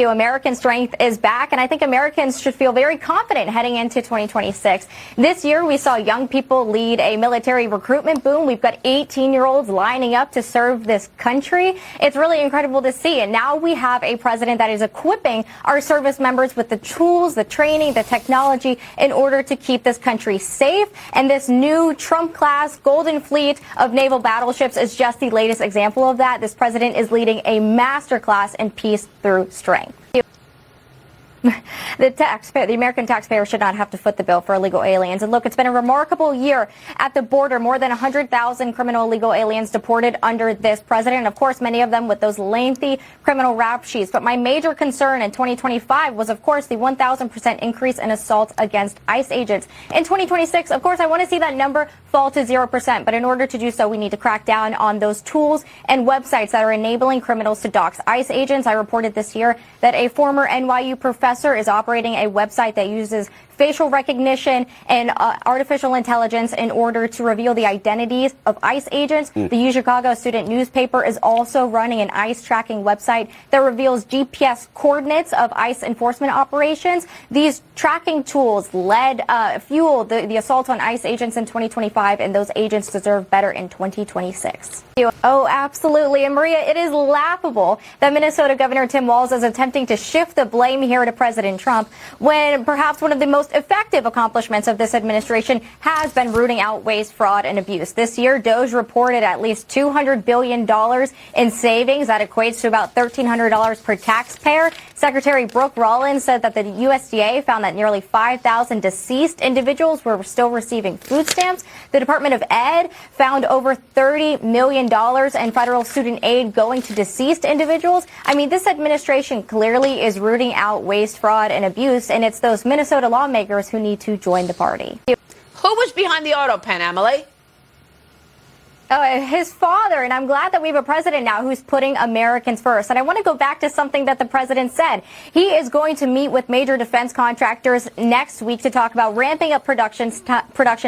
American strength is back, and I think Americans should feel very confident heading into 2026. This year, we saw young people lead a military recruitment boom. We've got 18-year-olds lining up to serve this country. It's really incredible to see. And now we have a president that is equipping our service members with the tools, the training, the technology in order to keep this country safe. And this new Trump-class Golden Fleet of naval battleships is just the latest example of that. This president is leading a masterclass in peace through strength. The American taxpayer should not have to foot the bill for illegal aliens. And look, it's been a remarkable year at the border. More than 100,000 criminal illegal aliens deported under this president. And of course, many of them with those lengthy criminal rap sheets. But my major concern in 2025 was, of course, the 1,000% increase in assaults against ICE agents. In 2026, of course, I want to see that number fall to 0%. But in order to do so, we need to crack down on those tools and websites that are enabling criminals to dox ICE agents. I reported this year that a former NYU professor is operating a website that uses facial recognition and artificial intelligence in order to reveal the identities of ICE agents. The U Chicago student newspaper is also running an ICE tracking website that reveals GPS coordinates of ICE enforcement operations. These tracking tools fueled the assault on ICE agents in 2025, and those agents deserve better in 2026. Oh, absolutely. And Maria, it is laughable that Minnesota Governor Tim Walz is attempting to shift the blame here to President Trump when perhaps one of the most effective accomplishments of this administration has been rooting out waste, fraud, and abuse. This year, DOJ reported at least $200 billion in savings. That equates to about $1,300 per taxpayer. Secretary Brooke Rollins said that the USDA found that nearly 5,000 deceased individuals were still receiving food stamps. The Department of Ed found over $30 million in federal student aid going to deceased individuals. I mean, this administration clearly is rooting out waste, fraud, and abuse, and it's those Minnesota lawmakers who need to join the party. Who was behind the auto pen, Emily? His father, and I'm glad that we have a president now who's putting Americans first. And I want to go back to something that the president said. He is going to meet with major defense contractors next week to talk about ramping up production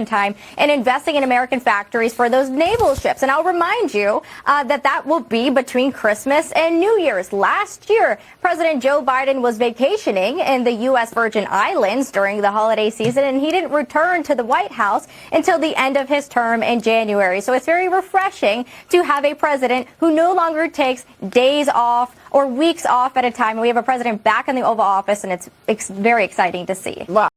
time and investing in American factories for those naval ships. And I'll remind you that will be between Christmas and New Year's. Last year, President Joe Biden was vacationing in the U.S. Virgin Islands during the holiday season, and he didn't return to the White House until the end of his term in January. So it's very refreshing to have a president who no longer takes days off or weeks off at a time. We have a president back in the Oval Office, and it's very exciting to see. Wow.